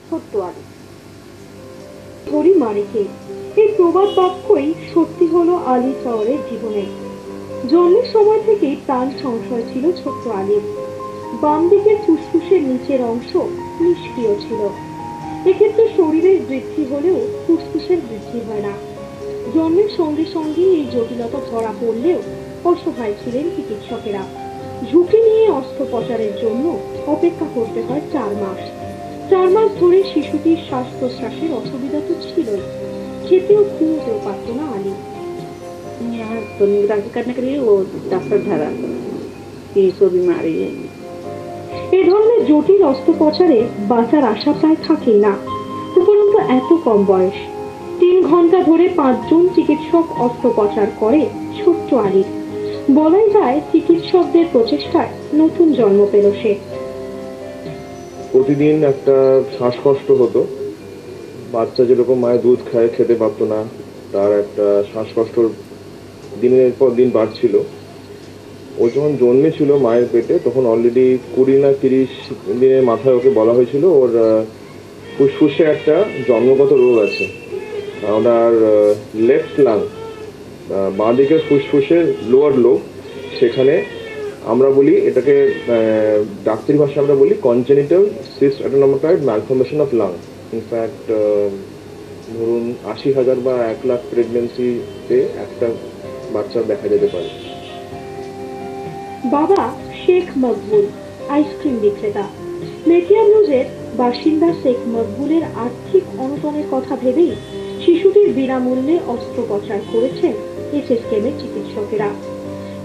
ছোট্ট আলী ধরি মারিকে। এই প্রবাদ বাক্যই সত্যি হলো আলী শহরের জীবনে। জন্মের সময় থেকেই প্রাণ সংশয় ছিল ছোট্ট আলীর। বাম দিকের ফুসফুসের নিচের অংশ নিষ্ক্রিয় ছিল। এক্ষেত্রে শরীরের বৃদ্ধি হলেও ফুসফুসের বৃদ্ধি হয় না। জন্মের সঙ্গে সঙ্গে এই জটিলতা ধরা পড়লেও অসহায় ছিলেন চিকিৎসকেরা। ঝুঁকি নিয়ে অস্ত্রোপচারের জন্য অপেক্ষা করতে হয় 4 মাস। 4 মাস ধরে শিশুটির শ্বাস প্রশ্বাসের অসুবিধা তো ছিলই, খেতেও ঘুমোতেও পারত না আলী। यहाँ सोनोग्राफी करने के लिए वो डॉक्टर धरा कि इसको बीमारी है। এ ধরনের জটিল অস্ত্রোপচারে বাঁচার আশা প্রায় থাকেই না, উপরন্তু এত কম বয়স। 3 ঘন্টা ধরে 5 জন চিকিৎসক অস্ত্রোপচার করে ছোট্ট আলীর। বলাই যায় চিকিৎসকদের প্রচেষ্টায় নতুন জন্ম পেল সে। প্রতিদিন একটা শ্বাসকষ্ট হতো। বাচ্চা যেরকম মায়ের দুধ খায়, খেতে পারতো না, তার একটা শ্বাসকষ্ট দিনের পর দিন বাড়ছিল। ও যখন জন্মেছিল মায়ের পেটে, তখন অলরেডি 20 না 30 দিনের মাথায় ওকে বলা হয়েছিল ওর ফুসফুসে একটা জন্মগত রোগ আছে। ওনার লেফট লাং, বাঁ দিকের ফুসফুসের লোয়ার লোব, সেখানে আমরা বলি এটাকে ডাক্তারি ভাষায় আমরা বলি congenital cyst adenomatoid malformation of lung. In fact ধরুন 80,000 বা 1 লাখ প্রেগনেন্সিতে একটা বাচ্চা দেখা যেতে পারে। বাবা শেখ মকবুল আইসক্রিম বিক্রেতা। মেটিয়াবলুজের বাসিন্দা শেখ মকবুলের আর্থিক অনটনের কথা ভেবেই শিশুটির বিনামূল্যে অস্ত্রোপচার করেছেন এসএসকেএমের চিকিৎসকেরা।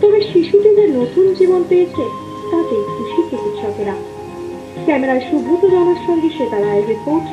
তবে শিশুটি যে নতুন জীবন পেয়েছে তাতে খুশি চিকিৎসকেরা। ক্যামেরায় সুব্রত জানার সঙ্গে শ্বেতা রায়ের রিপোর্ট।